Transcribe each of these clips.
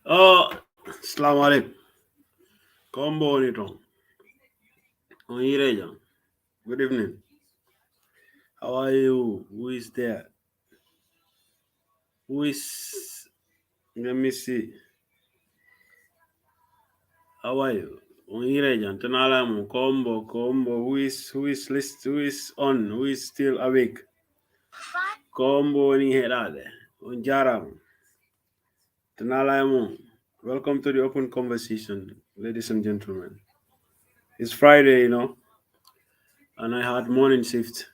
Oh, Assalamu alaikum. Combo Nitong. Ongireja. Good evening. How are you? Who is there? Who is? Let me see. How are you? Ongireja. Tanalamu. Combo. Who is list? Who is on? Who is still awake? Combo ni herade. Onjaram. Tanalamu. Welcome to the open conversation, ladies and gentlemen. It's Friday, and I had morning shift.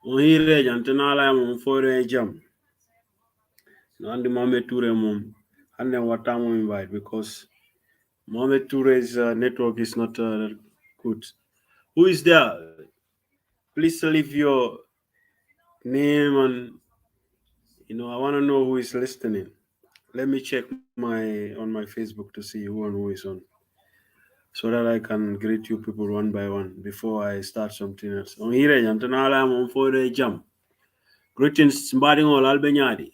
Ongireja. Tanalamu. 4 jam. And the Mohamed Toure mom, and then what time we invite because Mohamed Toure's network is not good. Who is there? Please leave your name and I want to know who is listening. Let me check my Facebook to see who is on, so that I can greet you people one by one before I start something else. On here, Jantanala, I'm on for the jump. Greetings, Mbading Albenyadi.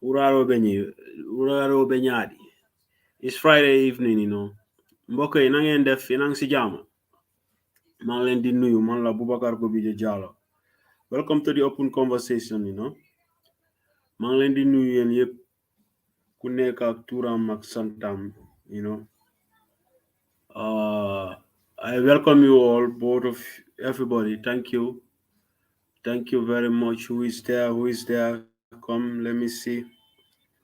Uraro Benyadi. It's Friday evening. Mbokk yi na ngeen def yéen a ngi si jàmm maa ngi leen di nuyu man la Boubacar Gobije Jallow. Welcome to the open conversation. maa ngi leen di nuyu yéen yëpp ku nekk ak turam ak santam. I welcome you all, both of everybody. Thank you very much. Who is there? Come, let me see.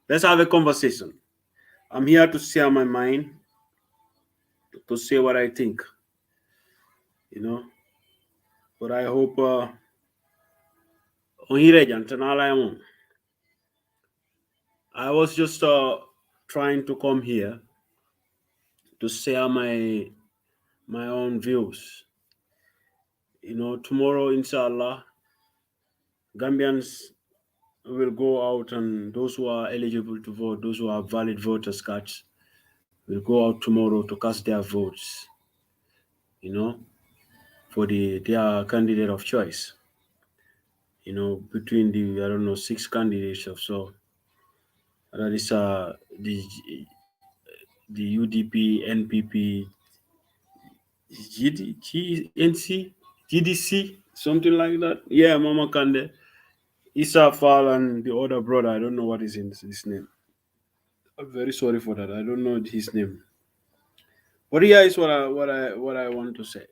Let's have a conversation. I'm here to share my mind, to say what I think. you know but I hope I was just trying to come here to share my own views. Tomorrow, inshallah, Gambians will go out, and those who are eligible to vote, those who have valid voters cards, will go out tomorrow to cast their votes. For their candidate of choice. Between the, I don't know, 6 candidates or so. That is the UDP, NPP, GNC, GDC, something like that. Yeah, Mama Kande, Issa Fall, and the other brother. I don't know what is in his name. I'm very sorry for that. I don't know his name. But yeah, is what I want to say.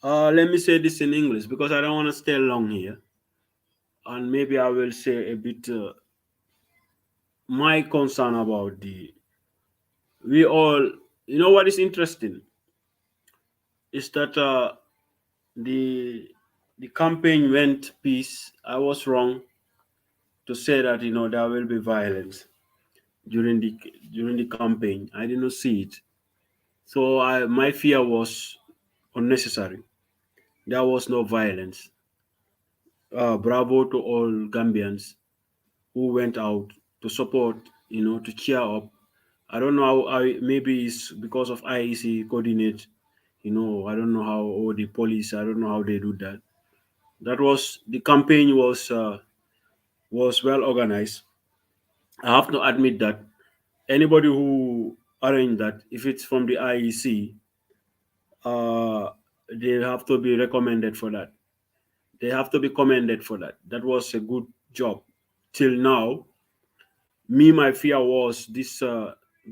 Let me say this in English because I don't want to stay long here, and maybe I will say a bit my concern about the. We all, what is interesting is that the the campaign went peace. I was wrong to say that there will be violence during the campaign. I did not see it, so my fear was unnecessary. There was no violence. Bravo to all Gambians who went out to support, to cheer up. I don't know how maybe it's because of IEC coordinate. I don't know how, or the police. I don't know how they do that. That was the campaign was well organized. I have to admit that anybody who arranged that, if it's from the IEC, uh, they have to be recommended for that. They have to be commended for that. That was a good job. Till now, my fear was this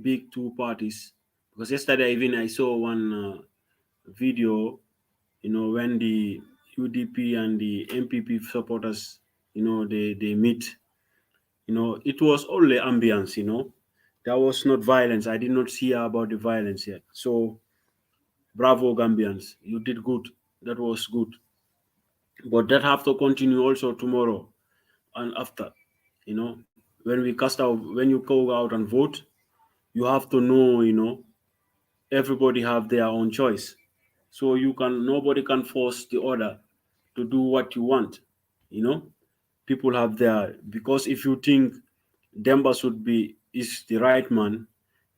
big two parties. Because yesterday even I saw one video, when the UDP and the MPP supporters, they meet. It was only ambience. There was not violence. I did not hear about the violence yet. So, bravo, Gambians. You did good. That was good. But that have to continue also tomorrow and after. When you go out and vote, you have to know, everybody have their own choice. So nobody can force the other to do what you want. You know, People have their, because if you think Demba is the right man,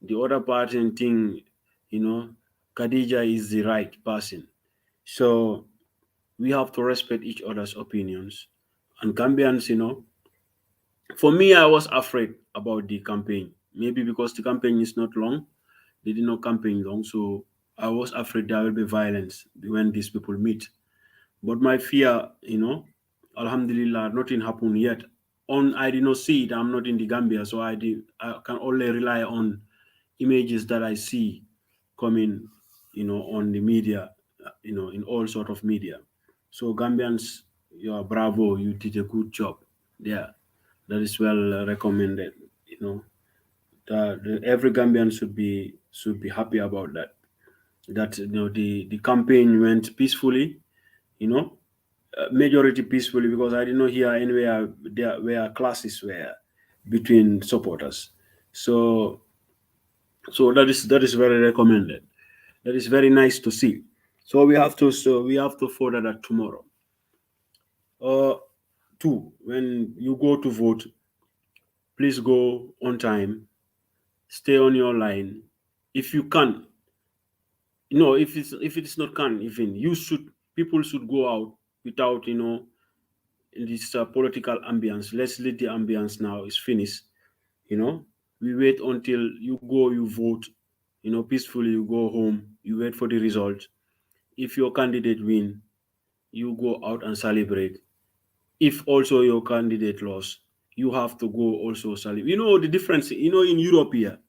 the other person think, you know, Khadija is the right person. So we have to respect each other's opinions. And Gambians, For me, I was afraid about the campaign. Maybe because the campaign is not long, they did not campaign long, so I was afraid there will be violence when these people meet. But my fear, Alhamdulillah, nothing happened yet. On I did not see it. I'm not in the Gambia, so I can only rely on images that I see coming, on the media, in all sort of media. So Gambians, you are bravo. You did a good job. Yeah, that is well recommended. You know, every Gambian should be happy about that. That the campaign went peacefully. You know, majority peacefully, because I did not hear anywhere there where classes were between supporters. So that is very recommended. That is very nice to see. So we have to further that tomorrow. Uh, Two, when you go to vote, please go on time. Stay on your line. If you can, if it is not can, even you should people should go out without in this political ambience. Let's let the ambience now is finished. You know, we wait until you go, you vote. Peacefully. You go home. You wait for the result. If your candidate win, you go out and celebrate. If also your candidate lost, you have to go also celebrate. The difference. In Europe here,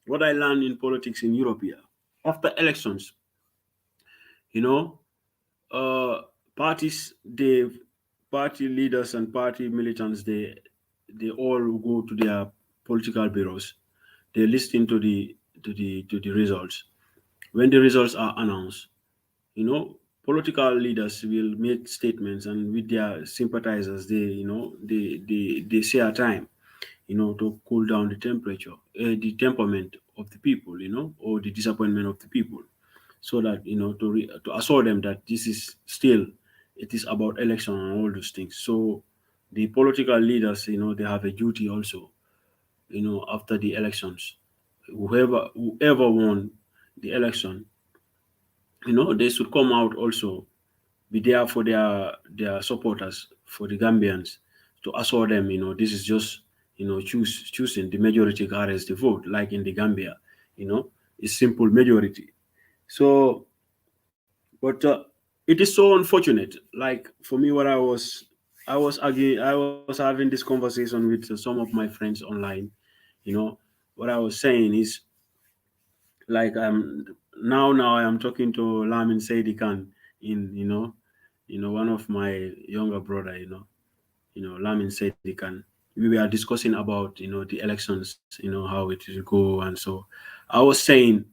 what I learned in politics in Europe here, after elections, you know, uh, parties, party leaders and party militants, they all go to their political bureaus. They listen to the results. When the results are announced, political leaders will make statements, and with their sympathizers, they share time, to cool down the temperature, the temperament of the people, or the disappointment of the people, so that to assure them that this is still, it is about election and all those things. So the political leaders, they have a duty also, after the elections. Whoever won the election, they should come out also, be there for their supporters, for the Gambians, to assure them, this is just, choosing the majority carries the vote, like in the Gambia, it's simple majority. So, but it is so unfortunate. Like for me, I was having this conversation with some of my friends online. You know, what I was saying is, like, now I am talking to Lamin Saidi Khan, in one of my younger brother, Lamin Saidi Khan. We were discussing about the elections, how it will go, and so I was saying,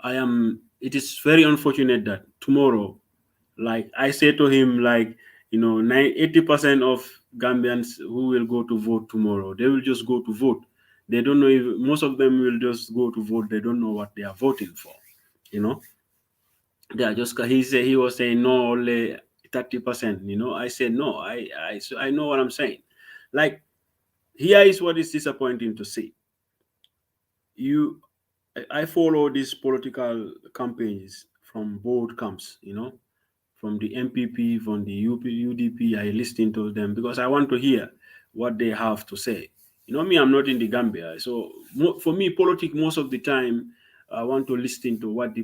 it is very unfortunate that tomorrow, like I say to him, like, 80% of Gambians who will go to vote tomorrow, they will just go to vote. They don't know, if most of them will just go to vote. They don't know what they are voting for. You know, they are just, he was saying no, only 30%. I said no. I know what I'm saying. Like, here is what is disappointing to see. You, I follow these political campaigns from both camps. From the MPP, from the UDP. I listen to them because I want to hear what they have to say. Me, I'm not in the Gambia, so for me, politics most of the time, I want to listen to what the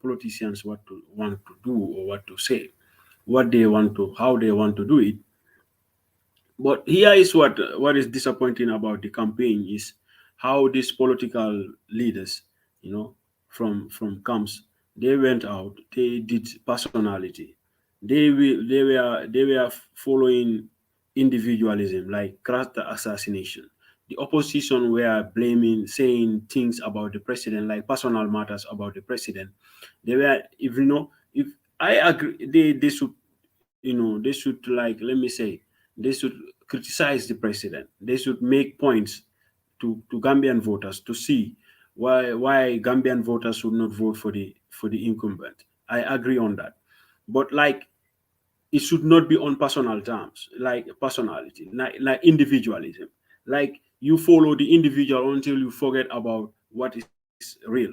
politicians want to do, or what to say, what they want to, how they want to do it. But here is what is disappointing about the campaign is how these political leaders, from camps, they went out, they did personality, they were following individualism, like character assassination. The opposition were blaming, saying things about the president, like personal matters about the president. They were, if I agree, they should, they should, like, let me say, they should criticize the president. They should make points to Gambian voters to see why Gambian voters should not vote for the incumbent. I agree on that. But, like, it should not be on personal terms, like personality, like individualism. Like, you follow the individual until you forget about what is real,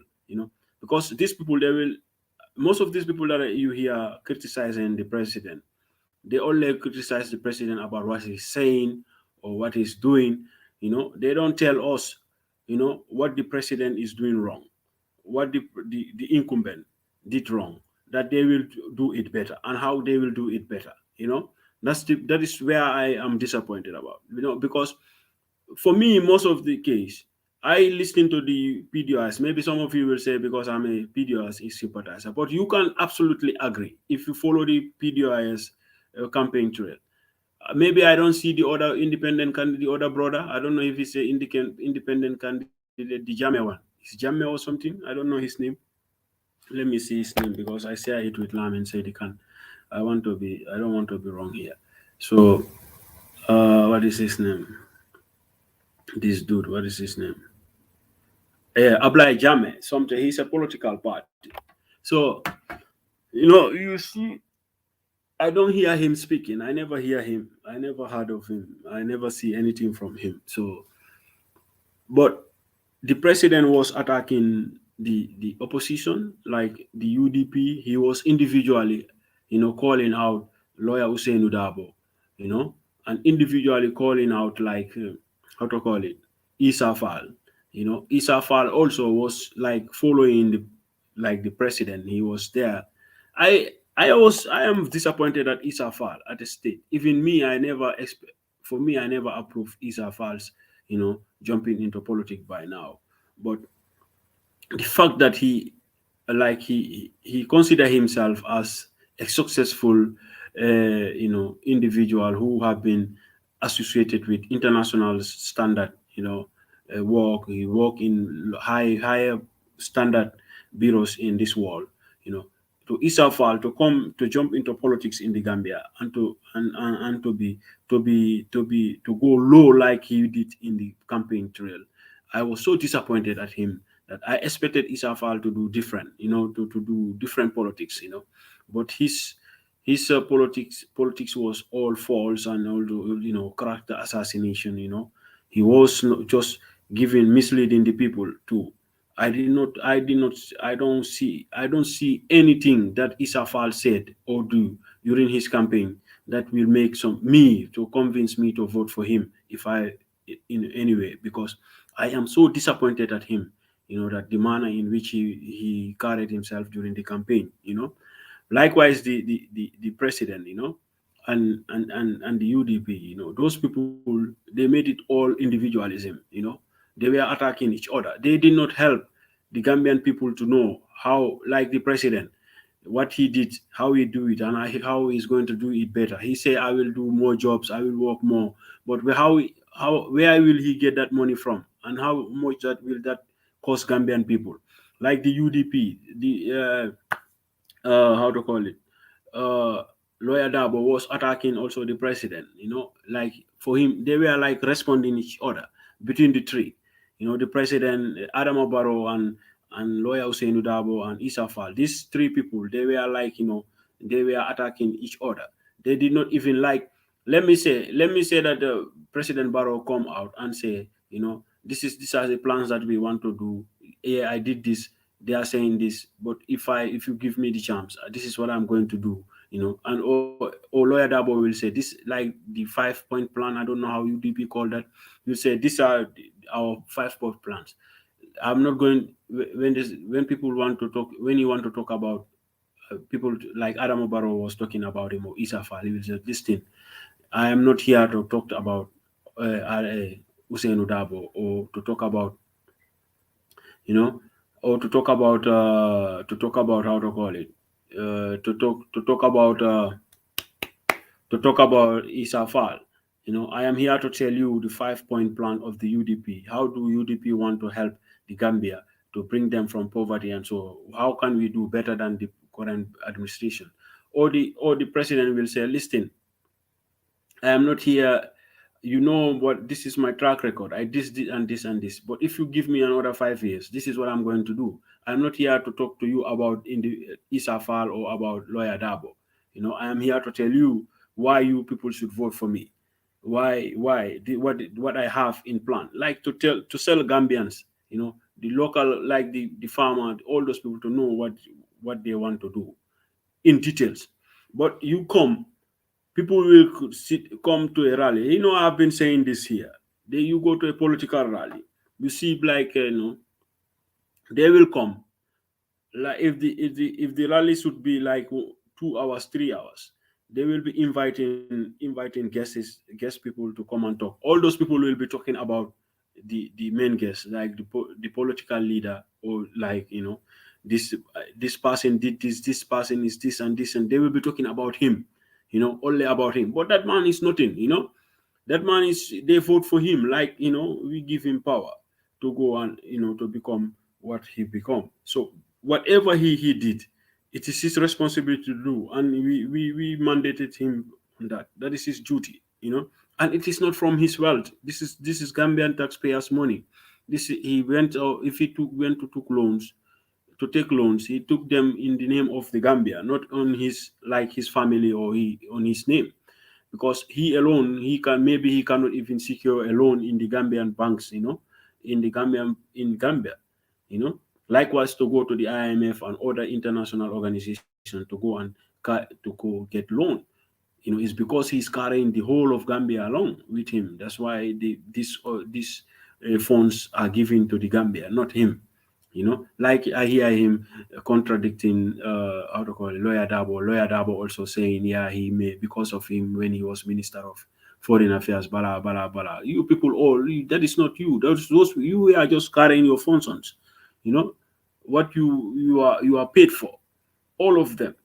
because these people, they will, most of these people that you hear criticizing the president, they only criticize the president about what he's saying, or what he's doing. They don't tell us, what the president is doing wrong, what the incumbent did wrong, that they will do it better and how they will do it better. That is where I am disappointed about. Because for me, most of the case, I listen to the PDOS. Maybe some of you will say because I'm a PDOS sympathizer, but you can absolutely agree if you follow the PDOS campaign trail. Maybe I don't see the other independent candidate, the other brother. I don't know if he's a independent candidate, the Jame one. It's Jame or something. I don't know his name. Let me see his name because I share it with Lam and say they can. I don't want to be wrong here. So, what is his name? This dude, what is his name? Ablai Jame, something. He's a political party. So, you see, I don't hear him speaking. I never hear him. I never heard of him. I never see anything from him. So, but the president was attacking the opposition, like the UDP. He was individually, calling out lawyer Hussein Udabo, and individually calling out like how to call it, Isafal. Isafal also was like following the president. He was there. I am disappointed at Isafal at the state. Even me, I never expect. For me, I never approved Isafal's jumping into politics by now. But the fact that he consider himself as a successful individual who have been associated with international standard work. He work in higher standard bureaus in this world. you know to Isafal to come to jump into politics in the Gambia and to go low like he did in the campaign trail. I was so disappointed at him that I expected Isafal to do different, to do different politics, but his politics was all false and all the character assassination. He was not just giving misleading the people too. I don't see anything that Isafal said or do during his campaign that will make some me to convince me to vote for him if I in any way, because I am so disappointed at him, that the manner in which he carried himself during the campaign. Likewise, the president, and the UDP, those people, they made it all individualism. They were attacking each other. They did not help the Gambian people to know how, like the president, what he did, how he do it, and how he's going to do it better. He say, "I will do more jobs, I will work more," but where will he get that money from, and how much that will that cost Gambian people? Like the UDP, the how to call it, uh, lawyer Dabo was attacking also the president. Like for him, they were like responding each other between the three. The president, Adam Barrow, and lawyer Hussein Dabo and Isafal. These three people, they were like they were attacking each other. They did not even like. Let me say that President Barrow come out and say, these are the plans that we want to do. Yeah, I did this. They are saying this, but if you give me the chance, this is what I'm going to do. And or lawyer Dabo will say this, like the 5 point plan. I don't know how UDP call that. You say these are our 5 point plans. I'm not going when people want to talk, when you want to talk about people like Adam Barrow was talking about him, or Isafal, he will say, listen, I am not here to talk about Hussein Udabo, or to talk about, you know, or to talk about how to call it, to talk about Isafal. I am here to tell you the 5 point plan of the UDP. How do UDP want to help the Gambia to bring them from poverty, and so how can we do better than the current administration? Or the president will say, listen, I am not here. You know what? This is my track record. I this and this and this. But if you give me another 5 years, this is what I'm going to do. I'm not here to talk to you about in the Isafal or about lawyer Dabo. I am here to tell you why you people should vote for me. What I have in plan, like to sell Gambians, the local, like the farmer, all those people to know what they want to do in details. But you come people will come to a rally. I've been saying this here. You go to a political rally, you see, like, they will come. Like, if the rally should be like 2 hours, 3 hours, they will be inviting guest people to come and talk. All those people will be talking about the main guest, like the political leader, or like, this person did this person is this and this, and they will be talking about him, only about him. But that man is nothing. That man is, they vote for him, like, we give him power to go and, to become what he become. So whatever he did, it is his responsibility to do, and we mandated him on that. That is his duty. And it is not from his wealth. This is Gambian taxpayers' money. This he went, or if he went to take loans, he took them in the name of the Gambia, not on his, like, his family, or on his name, because he alone, he cannot even secure a loan in the Gambian banks, in Gambia, likewise, to go to the IMF and other international organizations to go and to go get loan. It's because he's carrying the whole of Gambia along with him. That's why these funds are given to the Gambia, not him. Like, I hear him contradicting, how to call it, Lawyer Dabo. Lawyer Dabo also saying, yeah, he may, because of him when he was Minister of Foreign Affairs, blah blah blah. You people, that is not you. Those you are just carrying your functions. What you are paid for, all of them.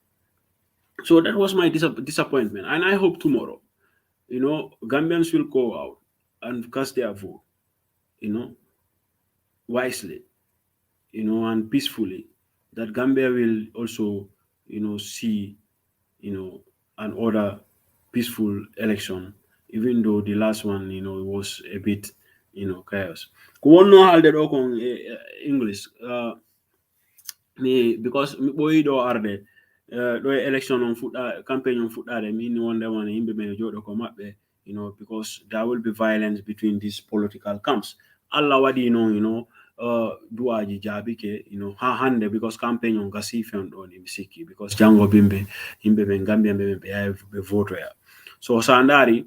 So that was my disappointment, and I hope tomorrow, Gambians will go out and cast their vote, you know, wisely, and peacefully. That Gambia will also, see, an other peaceful election, even though the last one, was a bit, chaos. Ko wonno haalde ɗo kon English. Because mi ɓoyiɗo arde ɗo e election on fuɗɗa campaign on fuɗɗade, min wonde wona yimɓe ɓe jooɗo ko maɓɓe, because there will be violence between these political camps. Allah waɗi noon, duwaji jaabike, ha hande, because campaign on gasi fewɗo ni mi sikki, because jango yimɓe ɓe Gambia ɓe yahi ɓe votoya. So sa ndaari,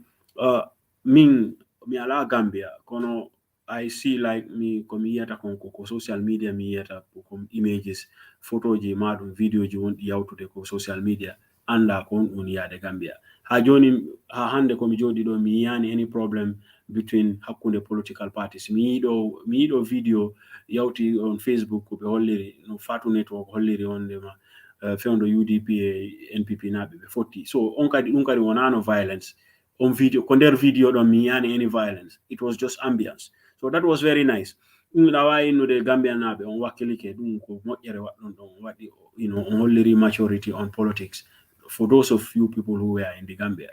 min mi ala Gambia, kono I see, like, me komi yiyata ko social media, mi yiyata ko images, photoji maɗum, videoji wonɗi yawtude ko social media, anda ko on yaade Gambia. Ha joni, ha hande komi jooɗi ɗo, mi yiyani any problem between hakkunde political parties. Mi yiɗo video yawti on Facebook ko ɓe holliri, no Fatu Network holliri wondema fewndo UDP e NPP naɓe ɓe fotti. So ɗum kadi wonano violence on video. Ko nder video ɗon mi yiyani any violence. It was just ambience. So that was very nice. Ɗawa innude Gambian naɓe on wakkilike ɗum ko moƴƴere waɗɗon ɗon waɗi, on holliri maturity on politics for those of you people who are in the Gambia.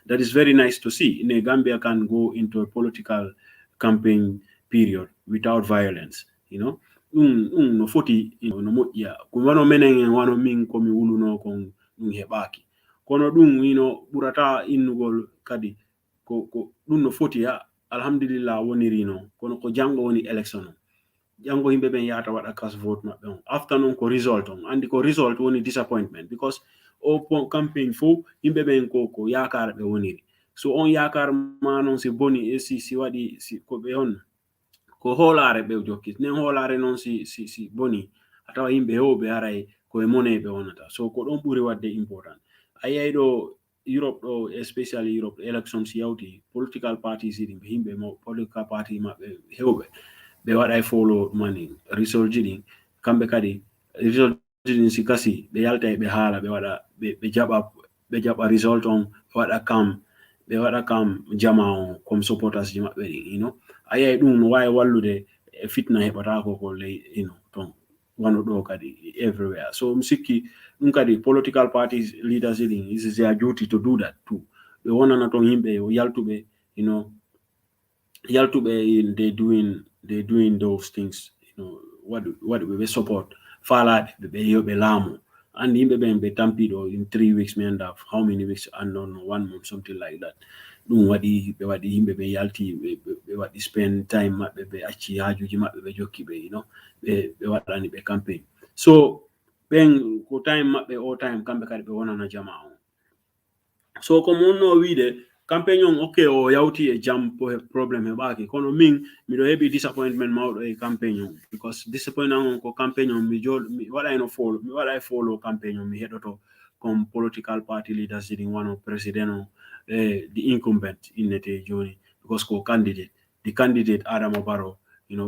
That is very nice to see. In Gambia can go into a political campaign period without violence. No foti, no moƴƴa ko wano menen en wano min komi wuluno kon ɗum heɓaki, kono ɗum ɓurata innugol kadi ko ɗum no foti. Alhamdulillah woniri non, kono ko jango woni election on, jango himɓe ɓen yahata waɗa cast vote maɓɓe on, after non ko result on, andi ko result woni disappointment, because campaign fo himɓe ɓen ko yakar ɓe woniri. So on yakar ma non si boni, si waɗi ko ɓe on ko hoolare ɓe jokkit, nen hoolare non si boni, atawa yimɓe hewɓe aray koye mone ɓe wonata. So ko ɗon ɓuri wadde important. A yiyay ɗo Europe ɗo, especially Europe, elections yawti, political parties ɗin, himɓe mo political party maɓɓe hewɓe ɓe waɗay follow mani result ɗin, kamɓe kadi result ɗin si kasi ɓe yalta ɓe haala, ɓe waɗa ɓe jaɓa result on, ɓe waɗa kam jama on comme supporters ji maɓɓe ɗin, a yiyay ɗum no wawi wallude fitna heɓatako ko ley, ton wano ɗo kadi everywhere. So mi sikki ɗum kadi political parties leaders ɗin, it is their duty to do that too. Ɓe wonana ton yimɓe yaltuɓe, yaltuɓe, they doing those things, what ɓe support faalaɓe ɓe yoɓe laamu, and yimɓe ɓen ɓe tampiɗo in 3 weeks, mi anda how many weeks, and non 1 month, something like that. Ɗum waɗi ɓe waɗi yimɓe ɓe yalti, ɓe waɗi spend time maɓɓe, ɓe acci hajuji maɓɓe, ɓe jokki ɓe, ɓe waɗani ɓe campaign. So ɓen ko time maɓɓe o time, kamɓe kadi ɓe wonana jama on. So comme on no wiide campaign on okay o yawti e jam problem e ɓaaki kono min miɗo heɓi disappointment mawɗo e campaign on because disappointment on ko campaign on mi waɗayno follow mi waɗay follow campaign on mi heɗoto comme political party leaders ɗin wano président o the incumbent innete joni because ko candidate the candidate Adama Barrow,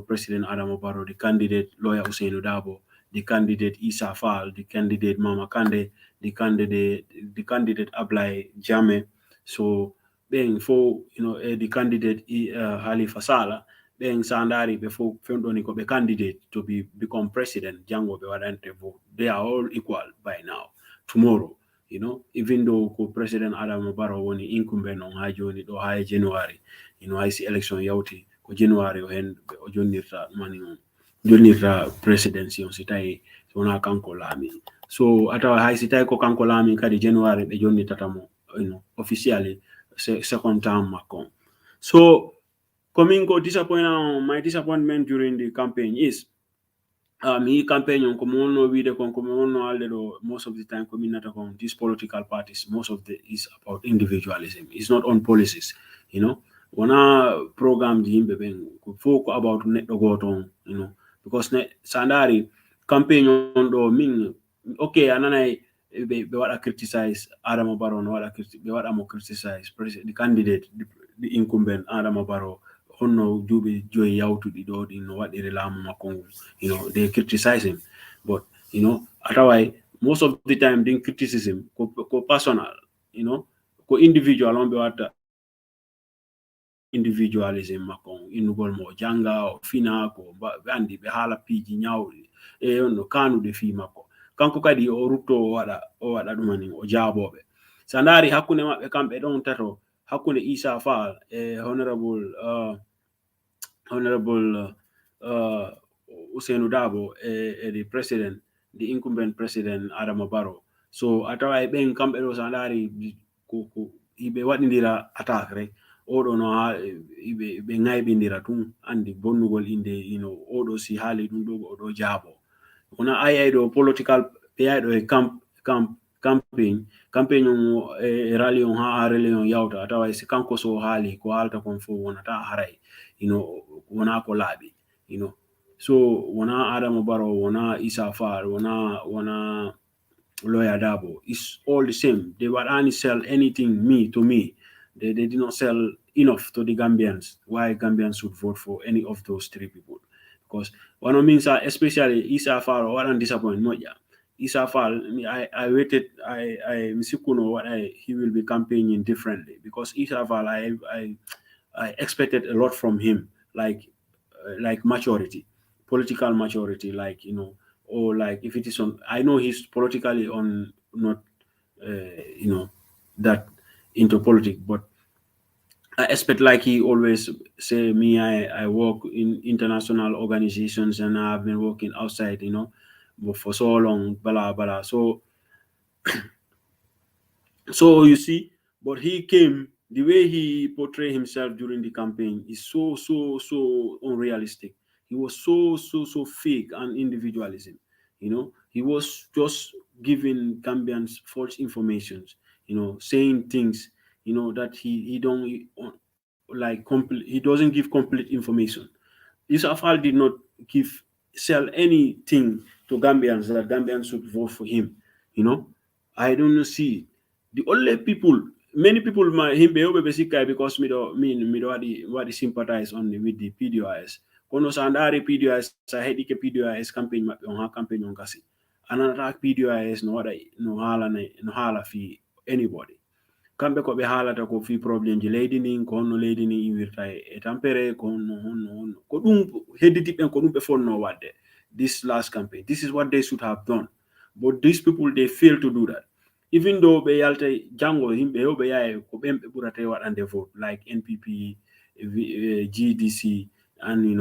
President Adama Barrow, the candidate lawyer Ousainou Dabo, the candidate Issa Fall, the candidate Mama Kande, the candidate Ablai Jame. So being for the candidate Halifa Sallah, being Sandari before Fendoni ko be candidate to become president, Jango be wadante vote. They are all equal by now. Tomorrow, even though President Adam Barrow woni incumbent on hajoni do high January, I see election yawti ko January o hen o jonnirta mani on jonnirta presidency on sitai wona kanko laami. So atawa hay si tawi ko kanko laami kadi January ɓe jonnitata mo officially second term makko. So coming go my disappointment during the campaign is he campaign on come on no video come on no already most of the time community on these political parties most of the is about individualism. It's not on policies, wana program di himɓe ɓen ko fof ko about neɗɗo goto on, because sandari campaign on ɗo min okay ananay ɓe waɗa criticize Adama Barrow no waɗa ɓe waɗa mo criticize the candidate the incumbent Adama Barrow honno duuɓi joyi yawtuɗi ɗo ɗin no waɗiri laamu makko they criticize him but ataway most of the time din criticism ko personal ko individual on ɓe watta individualism makko innugol mo janga o fina ko ɓe andi ɓe haala piiji ñawɗi e no kanude fi makko kanko kadi o rutto o waɗa ɗumani o jaaboɓe sa ndaari hakkunde maɓɓe kamɓe ɗon tato hakkunde Issa Fall e honorable Ousainou Dabo the president the incumbent president Adama Barrow. So atawa e ɓen kamɓe ɗo sa ndaari ko hiɓe waɗidira attaque rek oɗo no ha ɓe ŋayɓindira tun andi bonnugol inde oɗo si haali ɗum ɗo oɗo jaabo wona ayay ɗo political ɓe yayɗo e campaign on e rally on ha rally on yawta atawa si kanko so haali ko haalta kon fof wonata haray wona ko laaɓi so wona Adama Barrow wona Issa Fall wona lawyer Dabo, it's all the same. They would only sell anything to me. They did not sell enough to the Gambians. Why Gambians should vote for any of those three people? Because one of means, especially Issa Fall, what I'm disappointed. Issa Fall, I waited. I misikuno what he will be campaigning differently because Issa Fall, I expected a lot from him, like maturity, political maturity, or like if it is on, I know he's politically on not, that into politics, but I expect like he always say me, I work in international organizations and I've been working outside, but for so long, blah blah. So you see, but he came, the way he portrayed himself during the campaign is so unrealistic. He was so fake and individualism. He was just giving Gambians false informations, saying things, that he don't like complete. He doesn't give complete information. Yusuf Al did not give sell anything to Gambians that Gambians should vote for him. I don't see the only people. Many people might him be over basically because me do what sympathize only with the PDOIS. Kono sandari PDOIS sa hedi ke PDOIS campaign ma on ha campaign on kasi. Another PDOIS no hala fi anybody. Kamɓe ko ɓe haalata ko fi probléme ji leydi ndin ko honno leydi ndin iwirta e tampere ko honno ko ɗum hedditiɓɓen ko ɗum ɓe fonno wadde this last campaign. This is what they should have done, but these people they fail to do that. Even though ɓe yalta jango yimɓe hew ɓe yaye ko ɓen ɓe ɓurata waɗande vote like NPP, GDC and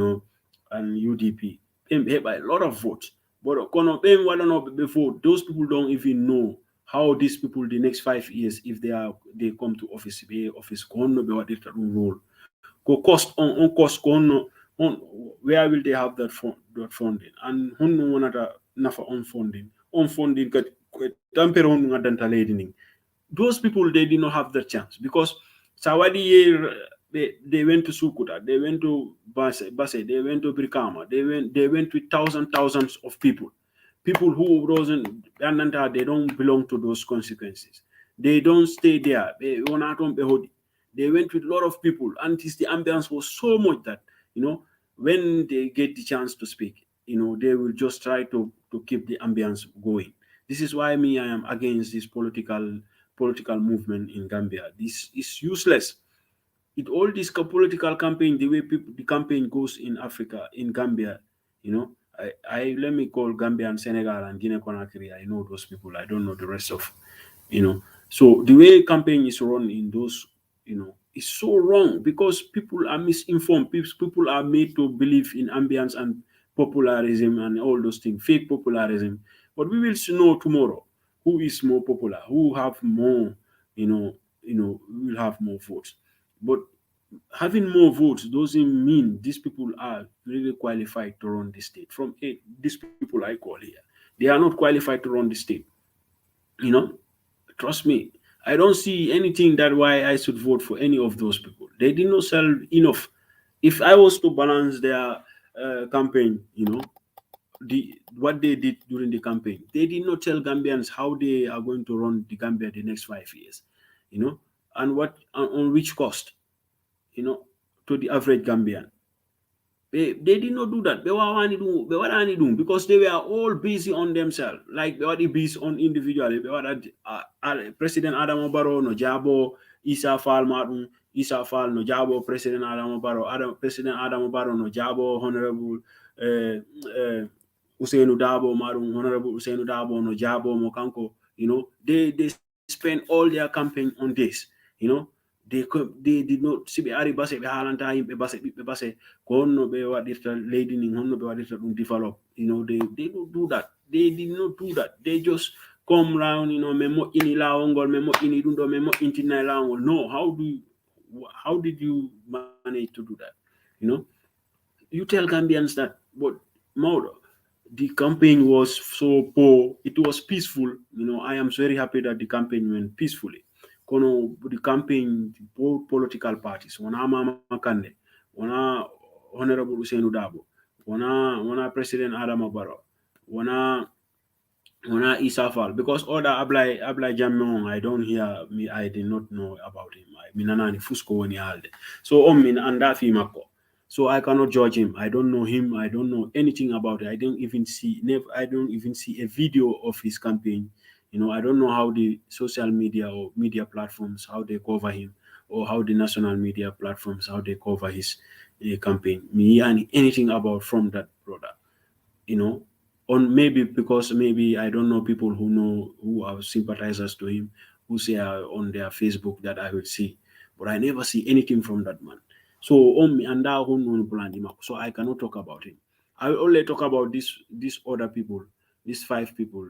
and UDP ɓen ɓe heɓa a lot of votes, but kono ɓen waɗanoɓe ɓe vote, those people don't even know how these people the next 5 years, if they come to office, be office kono be what role ko cost on cost kono on where will they have that funding and honno wonata nafa on funding kat tampere on ngadanta leydi ning those people, they did not have the chance because Sawadi year they went to Sukuta, they went to Base, they went to Brikama, they went with thousands of people who wasn't, and they don't belong to those consequences. They don't stay there. They went with a lot of people, and the ambience was so much that when they get the chance to speak, they will just try to keep the ambience going. This is why me I am against this political movement in Gambia. This is useless. It all this political campaign, the way the campaign goes in Africa, in Gambia, I let me call Gambia and Senegal and Guinea Conakry. I know those people. I don't know the rest of, you know. So the way campaign is run in those, is so wrong because people are misinformed. People are made to believe in ambience and popularism and all those things, fake popularism. But we will know tomorrow who is more popular, who have more, we will have more votes. But having more votes doesn't mean these people are really qualified to run the state. These people I call here, they are not qualified to run the state. You know, trust me. I don't see anything that why I should vote for any of those people. They did not sell enough. If I was to balance their campaign, what they did during the campaign, they did not tell Gambians how they are going to run the Gambia the next 5 years, you know, and what on which cost, you know, to the average Gambian. They did not do that. They were because they were all busy on themselves. Like they were busy on individually. They were President Adam Barrow no jabo Isa Fall Martin, Isa Fall no jabo President Adam Barrow, President Adam Barrow no jabo Honorable Usainu Dabo Marun, Honorable Usainu Dabo no jabo Mokanko. They spend all their campaign on this. They did not see be ari base be halanta be base konno be wadirta lady ning honno be wadirta dum develop. They don't do that. They did not do that. They just come round, memo ini laongol, memo ini dundo, memo intina laongol. No, how did you manage to do that? You know, you tell Gambians that, but more, the campaign was so poor. It was peaceful. I am very happy that the campaign went peacefully. The campaign, both political parties, wana Mama Kande, wana Honorable Usainu Dabo, wana President Adam Barrow, wana Isafal, because other Ablai Jamon, I don't hear me, I did not know about him. Minanani Fusco when alde. So min anda fi mako. So I cannot judge him. I don't know him. I don't know anything about it. I don't even see a video of his campaign. I don't know how the social media or media platforms how they cover him, or how the national media platforms how they cover his campaign. Me and anything about from that brother. you know on maybe because maybe I don't know people who are sympathizers to him, who say on their Facebook that I will see, but I never see anything from that man. So on me and that who know Blandi Mako, so I cannot talk about him. I will only talk about these other people, these five people,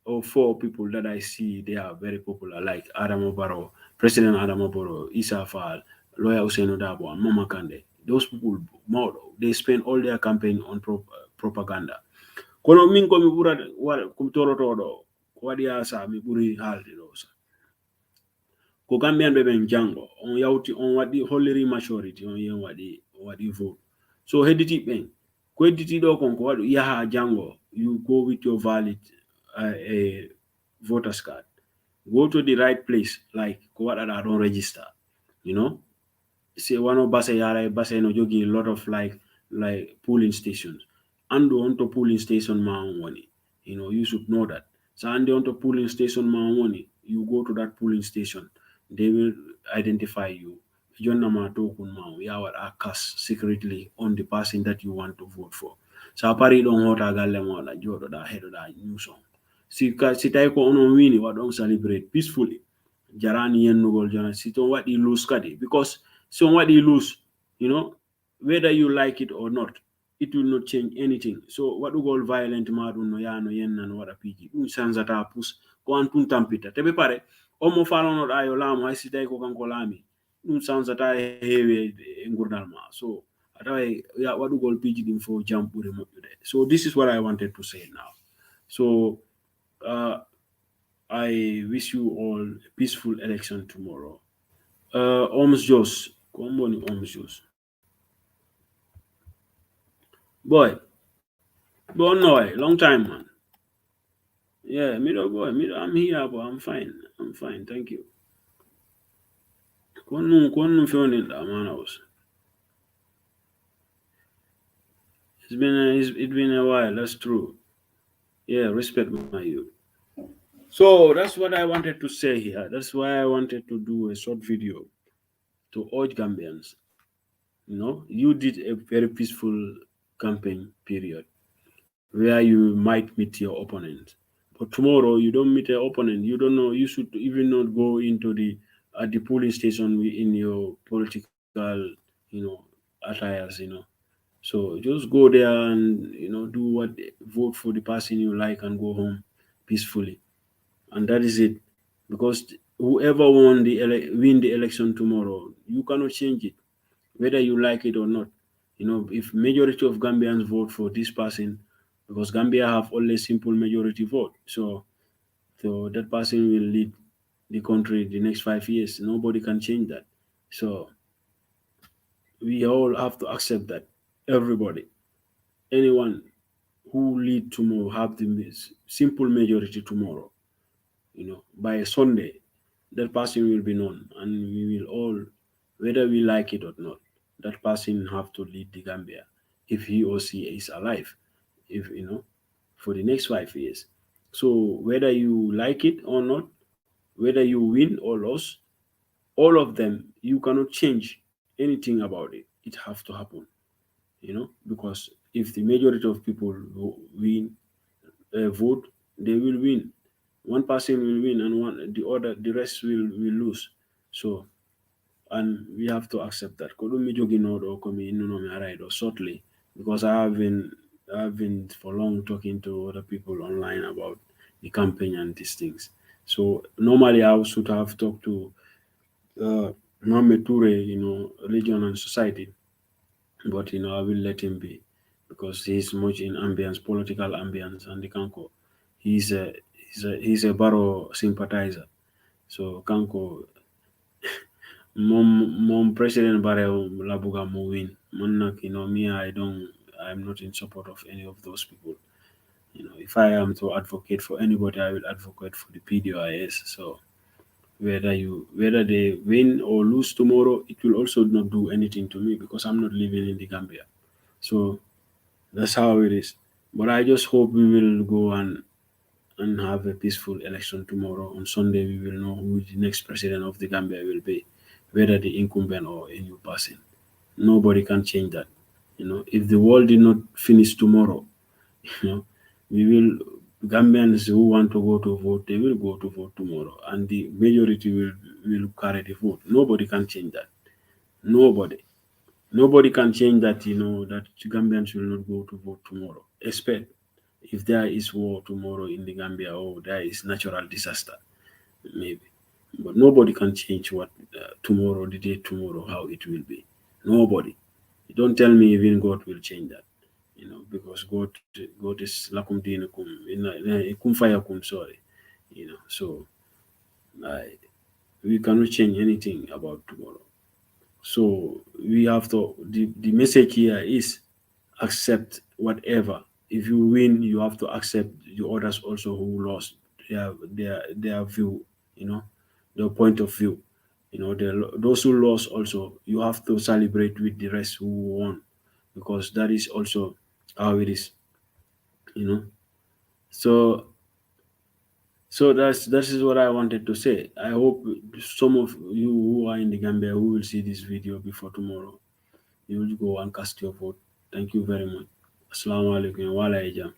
or four people that I see they are very popular, like Adam Barrow, President Adam Barrow, Isa Fall, Lawyer Hussein Odabo, and Mama Kande. Those people, more, they spend all their campaign on propaganda. Kono min ko mi ɓura ko mi torotoɗo ko waɗi yasa mi ɓuri haalde ɗo sa ko gambian ɓe ɓen jango on yawti on waɗi holliri majority on yen waɗi vote. So hedditi ɓen ko hedditiɗo kon ko waɗu yaha jango, you go with your valid voters card, go to the right place, like ko waɗaɗa ɗon register, say one of base yara base no jogi a lot of like polling stations, and on to polling station ma woni. You should know that. So and on to polling station ma woni, you go to that polling station, they will identify you. Jonna ma to kun ma ya what are cast secretly on the person that you want to vote for. So pari don hota galle mo la jodo da hedo da new song. Si tay ko ono wini wa don celebrate peacefully. Jarani yennugol jana si ton waɗi lose kadi, because so what you lose, whether you like it or not, it will not change anything. So what do go violent madun no yano yenna no wada piji dum sanzata pus ko antun tampita tebe pare o mo falono ayo lamo ay sitay ko kanko lami dum sanzata hewe ngurnal ma. So ataway ya wadu gol piji dim fo jampure mojude. So this is what I wanted to say now. So I wish you all a peaceful election tomorrow. Oms Jos, Komboni Oms Jos. Boy, but no, long time, man. Yeah, middle boy, middle, I'm here, but I'm fine. I'm fine, thank you. Konu feeling in the man house. It's been a while. That's true. Yeah, respect my youth. So that's what I wanted to say here. That's why I wanted to do a short video to urge Gambians. You know, you did a very peaceful campaign period where you might meet your opponent. But tomorrow you don't meet your opponent. You don't know. You should even not go into the polling station in your political, you know, attires. You know, so just go there and do what vote for the person you like and go home peacefully, and that is it. Because whoever win the election tomorrow, you cannot change it, whether you like it or not. You know, if majority of Gambians vote for this person, because Gambia have only simple majority vote, so that person will lead the country the next 5 years. Nobody can change that. So we all have to accept that. Everybody, anyone who lead tomorrow have the simple majority tomorrow. By Sunday, that person will be known, and we will all, whether we like it or not, that person have to lead the Gambia if he or she is alive, if for the next 5 years. So whether you like it or not, whether you win or lose, all of them you cannot change anything about it. It have to happen, because if the majority of people win, vote, they will win. One person will win, and the rest will lose. So, and we have to accept that. Kodumi jogino or komi inuno mi araido shortly, because I have been for long talking to other people online about the campaign and these things. So normally I should have talked to Mohamed Toure, religion and society, but I will let him be because he's much in ambience, political ambience, and the Kanko. He's a Barrow sympathizer. So Kanko, mom President Barrow Labuga mo win. Man nak, me, I'm not in support of any of those people. If I am to advocate for anybody, I will advocate for the PDIS. So whether they win or lose tomorrow, it will also not do anything to me because I'm not living in the Gambia. So that's how it is. But I just hope we will go and have a peaceful election tomorrow. On Sunday, we will know who the next president of the Gambia will be, whether the incumbent or a new person. Nobody can change that. If the world did not finish tomorrow, you know, we will Gambians who want to go to vote, they will go to vote tomorrow, and the majority will carry the vote. Nobody can change that. Nobody. Nobody can change that, that Gambians will not go to vote tomorrow. Expect if there is war tomorrow in the Gambia or there is natural disaster, maybe. But nobody can change what tomorrow, the day tomorrow, how it will be. Nobody. Don't tell me even God will change that. Because God is lakum dinukum, kum fayakum, sorry. So I, we cannot change anything about tomorrow. So we have to, the message here is accept whatever. If you win, you have to accept the others also who lost their view, their point of view. Those who lost also, you have to celebrate with the rest who won, because that is also how it is. You know. So that is what I wanted to say. I hope some of you who are in the Gambia who will see this video before tomorrow, you will go and cast your vote. Thank you very much. Assalamu alaikum wa alaikum.